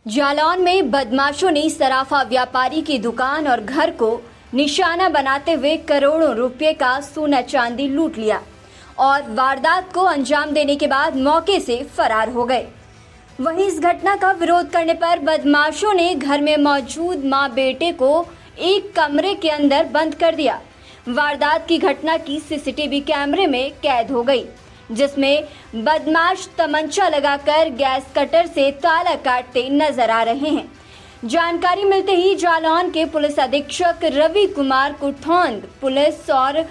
जालौन में बदमाशों ने सराफा व्यापारी की दुकान और घर को निशाना बनाते हुए करोड़ों रुपए का सोना चांदी लूट लिया और वारदात को अंजाम देने के बाद मौके से फरार हो गए। वहीं इस घटना का विरोध करने पर बदमाशों ने घर में मौजूद मां बेटे को एक कमरे के अंदर बंद कर दिया। वारदात की घटना की सीसीटीवी कैमरे में कैद हो गई, जिसमें बदमाश तमंचा लगाकर गैस कटर से ताला काटते नजर आ रहे हैं। जानकारी मिलते ही जालौन के पुलिस अधीक्षक रवि कुमार कुठौंद पुलिस और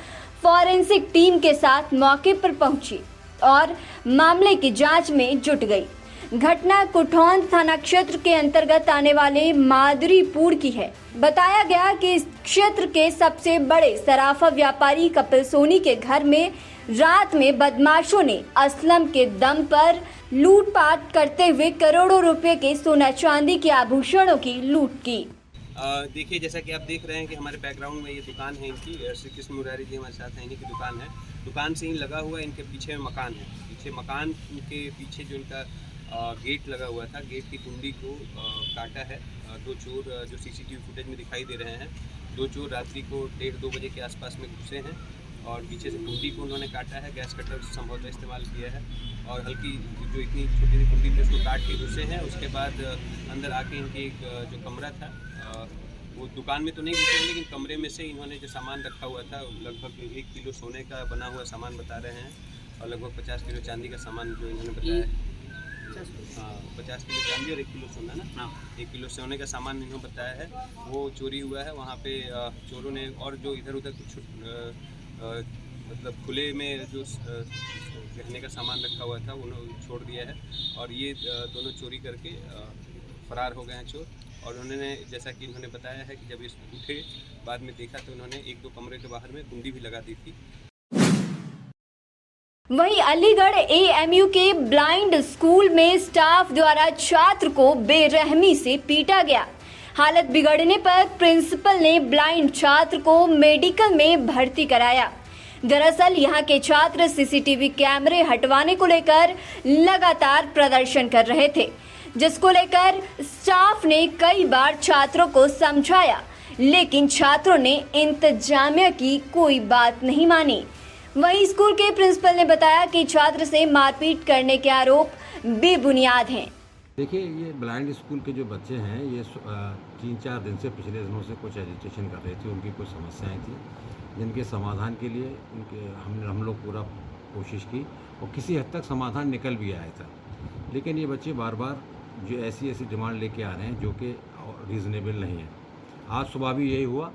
फॉरेंसिक टीम के साथ मौके पर पहुंची और मामले की जांच में जुट गई। घटना कुठौंद थाना क्षेत्र के अंतर्गत आने वाले मादरीपुर की है। बताया गया कि इस क्षेत्र के सबसे बड़े सराफा व्यापारी कपिल सोनी के घर में रात में बदमाशों ने असलम के दम पर लूटपाट करते हुए करोड़ों रुपए के सोना चांदी के आभूषणों की लूट की। देखिए, जैसा कि आप देख रहे हैं कि हमारे बैकग्राउंड में ये दुकान है इनकी, श्री कृष्ण मुरारी जी हमारे साथ हैं, इन्हीं की दुकान है। दुकान से ही लगा हुआ इनके पीछे मकान है। पीछे मकान के पीछे जो इनका गेट लगा हुआ था, गेट की कुंडी को काटा है। दो चोर जो सीसीटीवी फुटेज में दिखाई दे रहे हैं, दो चोर रात्रि को 1:30-2 बजे के आसपास में घुसे हैं और पीछे से कुंडी को उन्होंने काटा है। गैस कटर संभवतः इस्तेमाल किया है और हल्की जो इतनी छोटी सी कुंडी थी उसको काट के घुसे हैं। उसके बाद अंदर आके इनके एक जो कमरा था, वो दुकान में तो नहीं घुसे हैं, लेकिन कमरे में से इन्होंने जो सामान रखा हुआ था, लगभग 1 किलो सोने का बना हुआ सामान बता रहे हैं और लगभग 50 किलो चांदी का सामान जो इन्होंने बताया है। 50 किलो चांदी और 1 किलो सोना ना, 1 किलो सोने का सामान इन्होंने बताया है, वो चोरी हुआ है। वहाँ पे चोरों ने और जो इधर उधर कुछ मतलब खुले में जो गहने का सामान रखा हुआ था उन्होंने छोड़ दिया है और ये दोनों चोरी करके फरार हो गए हैं चोर। और उन्होंने, जैसा कि इन्होंने बताया है कि जब इस उठे बाद में देखा तो उन्होंने 1-2 कमरे के बाहर में कुंडी भी लगा दी थी। वहीं अलीगढ़ AMU के ब्लाइंड स्कूल में स्टाफ द्वारा छात्र को बेरहमी से पीटा गया। हालत बिगड़ने पर प्रिंसिपल ने ब्लाइंड छात्र को मेडिकल में भर्ती कराया। दरअसल यहां के छात्र सीसीटीवी कैमरे हटवाने को लेकर लगातार प्रदर्शन कर रहे थे, जिसको लेकर स्टाफ ने कई बार छात्रों को समझाया, लेकिन छात्रों ने इंतजामिया की कोई बात नहीं मानी। वहीं स्कूल के प्रिंसिपल ने बताया कि छात्र से मारपीट करने के आरोप बेबुनियाद हैं। देखिए, ये ब्लाइंड स्कूल के जो बच्चे हैं, ये 3-4 दिन से पिछले दिनों से कुछ एजिटेशन कर रहे थे। उनकी कुछ समस्याएं थी जिनके समाधान के लिए हम लोग पूरा कोशिश की और किसी हद तक समाधान निकल भी आया था। लेकिन ये बच्चे बार बार जो ऐसी डिमांड लेके आ रहे हैं जो कि रीज़नेबल नहीं है। आज सुबह भी यही हुआ,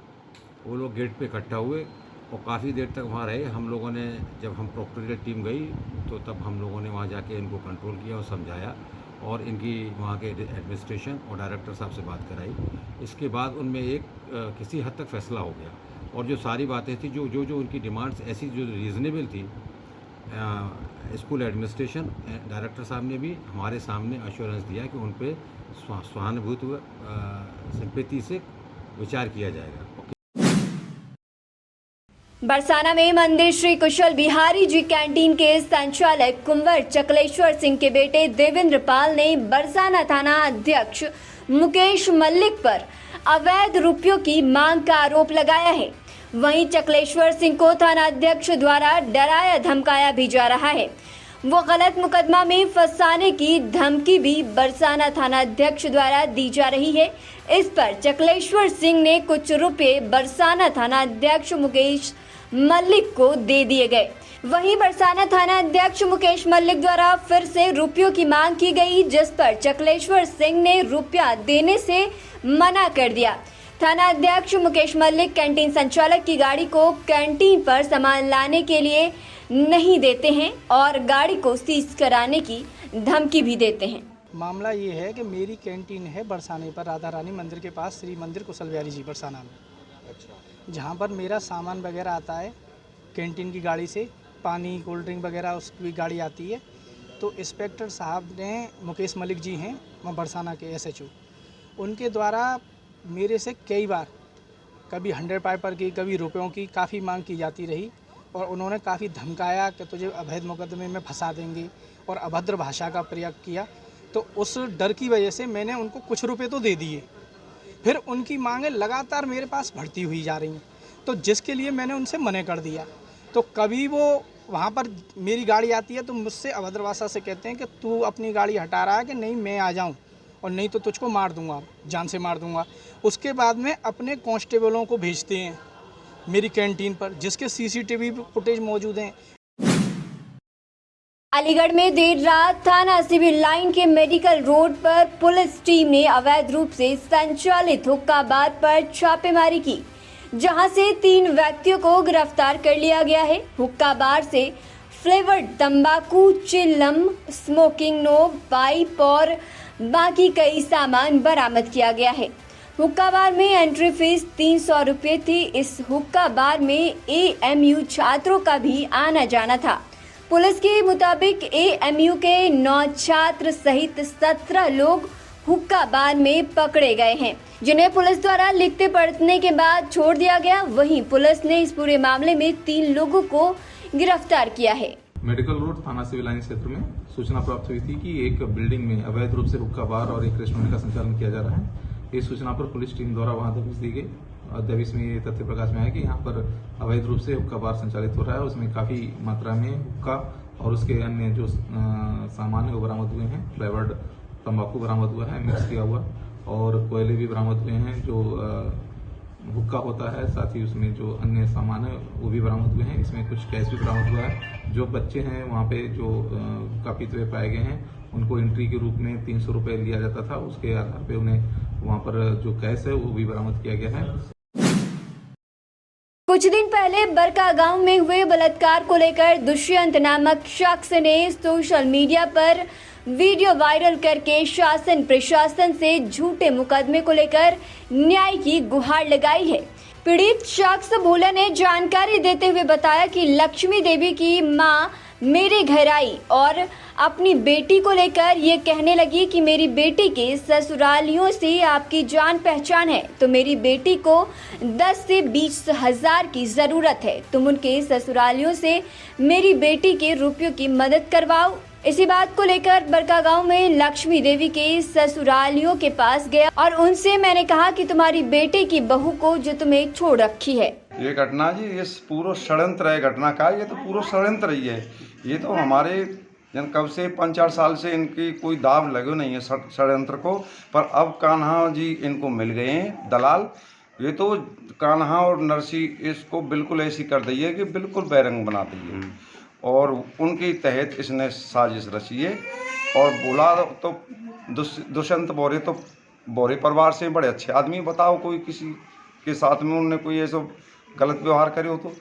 वो लोग गेट पे इकट्ठा हुए और काफ़ी देर तक वहाँ रहे। हम लोगों ने, जब हम प्रोक्टोरियल टीम गई तो तब हम लोगों ने वहाँ जाके इनको कंट्रोल किया और समझाया और इनकी वहाँ के एडमिनिस्ट्रेशन और डायरेक्टर साहब से बात कराई। इसके बाद उनमें एक किसी हद तक फैसला हो गया और जो सारी बातें थी, जो उनकी डिमांड्स ऐसी जो रीज़नेबल थी, स्कूल एडमिनिस्ट्रेशन डायरेक्टर साहब ने भी हमारे सामने एश्योरेंस दिया कि उन पर सहानुभूति सिंपैथी से विचार किया जाएगा। बरसाना में मंदिर श्री कुशल बिहारी जी कैंटीन के संचालक कुंवर चकलेश्वर सिंह के बेटे देवेंद्र पाल ने बरसाना थाना अध्यक्ष मुकेश मल्लिक पर अवैध रुपयों की मांग का आरोप लगाया है। वहीं चकलेश्वर सिंह को थाना अध्यक्ष द्वारा डराया धमकाया भी जा रहा है। वो गलत मुकदमा में फंसाने की धमकी भी बरसाना थाना अध्यक्ष द्वारा दी जा रही है। इस पर चकलेश्वर सिंह ने कुछ रुपए बरसाना थाना अध्यक्ष मुकेश मल्लिक को दे दिए गए। वहीं बरसाना थाना अध्यक्ष मुकेश मल्लिक द्वारा फिर से रुपयों की मांग की गई, जिस पर चकलेश्वर सिंह ने रुपया देने से मना कर दिया। थाना अध्यक्ष मुकेश मल्लिक कैंटीन संचालक की गाड़ी को कैंटीन पर सामान लाने के लिए नहीं देते हैं और गाड़ी को सीज कराने की धमकी भी देते हैं। मामला ये है कि मेरी कैंटीन है बरसाने पर, राधा रानी मंदिर के पास, श्री मंदिर कुशल बिहारी जी बरसाना में। अच्छा। जहाँ पर मेरा सामान वगैरह आता है कैंटीन की गाड़ी से, पानी कोल्ड ड्रिंक वगैरह उसकी गाड़ी आती है। तो इंस्पेक्टर साहब ने, मुकेश मलिक जी हैं बरसाना के SHO, उनके द्वारा मेरे से कई बार, कभी 100 पाइपर की, कभी रुपयों की काफ़ी मांग की जाती रही और उन्होंने काफ़ी धमकाया कि तुझे अवैध मुकदमे में फंसा देंगे और अभद्र भाषा का प्रयोग किया। तो उस डर की वजह से मैंने उनको कुछ रुपए तो दे दिए, फिर उनकी मांगें लगातार मेरे पास बढ़ती हुई जा रही हैं, तो जिसके लिए मैंने उनसे मना कर दिया। तो कभी वो वहाँ पर मेरी गाड़ी आती है तो मुझसे अभद्र भाषा से कहते हैं कि तू अपनी गाड़ी हटा रहा है कि नहीं मैं आ जाऊँ, और नहीं तो तुझको मार दूंगा, जान से मार दूंगा। उसके बाद में अपने कांस्टेबलों को भेजते हैं मेरी कैंटीन पर, जिसके सीसीटीवी फुटेज मौजूद हैं। अलीगढ़ में देर रात थाना सिविल लाइन के मेडिकल रोड पर पुलिस टीम ने अवैध रूप से संचालित हुक्का बार पर छापेमारी की, जहां से 3 व्यक्तियों को गिरफ्तार कर लिया गया है। हुक्का बार से फ्लेवर्ड तंबाकू, चिल्लम, स्मोकिंग नोब, पाइप और बाकी कई सामान बरामद किया गया है। हुक्का बार में एंट्री फीस 300 रुपये थी। इस हुक्का बार में AMU छात्रों का भी आना जाना था। पुलिस के मुताबिक AMU के 9 छात्र सहित 17 लोग हुक्का बार में पकड़े गए हैं, जिन्हें पुलिस द्वारा लिखते पढ़ने के बाद छोड़ दिया गया। वहीं पुलिस ने इस पूरे मामले में 3 लोगों को गिरफ्तार किया है। मेडिकल रोड थाना सिविल लाइन क्षेत्र में सूचना प्राप्त हुई थी कि एक बिल्डिंग में अवैध रूप से हुक्का बार और एक रेस्टोरेंट का संचालन किया जा रहा है। इस सूचना पर पुलिस टीम द्वारा वहां दबिश दी गई और दबिश में ये तथ्य प्रकाश में आया कि यहाँ पर अवैध रूप से हुक्का बार संचालित हो रहा है। उसमें काफी मात्रा में हुक्का और उसके अन्य जो सामान है वो बरामद हुए हैं। फ्लेवर्ड तंबाकू बरामद हुआ है मिक्स किया हुआ, और कोयले भी बरामद हुए हैं जो हुक्का होता है। साथ ही उसमें जो अन्य सामान है वो भी बरामद हुए हैं। इसमें कुछ कैश भी बरामद हुआ है। जो बच्चे हैं वहाँ पे जो हुक्का पीते हुए पाए गए हैं उनको एंट्री के रूप में 300 रुपये लिया जाता था। उसके आधार पे उन्हें वहाँ पर जो कैश है वो भी बरामद किया गया है। कुछ दिन पहले बरका गांव में हुए बलात्कार को लेकर दुष्यंत नामक शख्स ने सोशल मीडिया पर वीडियो वायरल करके शासन प्रशासन से झूठे मुकदमे को लेकर न्याय की गुहार लगाई है। पीड़ित शख्स भोला ने जानकारी देते हुए बताया कि लक्ष्मी देवी की मां मेरे घर आई और अपनी बेटी को लेकर ये कहने लगी कि मेरी बेटी के ससुरालियों से आपकी जान पहचान है, तो मेरी बेटी को 10 से 20 हज़ार की ज़रूरत है। तुम उनके ससुरालियों से मेरी बेटी के रुपयों की मदद करवाओ। इसी बात को लेकर बरका गांव में लक्ष्मी देवी के ससुरालियों के पास गया और उनसे मैंने कहा कि तुम्हारी बेटे की बहू को जो तुम्हें छोड़ रखी है। ये घटना जी ये पूरा षड्यंत्र है घटना का। ये तो पूरा षड्यंत्र ही है। ये तो हमारे जन कब से 5-4 साल से इनकी कोई दाव लगे नहीं है षड्यंत्र को, पर अब कान्हा जी इनको मिल गए हैं दलाल। ये तो कान्हा और नरसी इसको बिल्कुल ऐसी कर दी है कि बिल्कुल बैरंग बना दी है, और उनके तहत इसने साजिश रची है। और बोला तो दुष्यंत बोरे तो बोरे परिवार से बड़े अच्छे आदमी, बताओ कोई किसी के साथ में उन्होंने कोई ऐसा गलत व्यवहार करे हो तो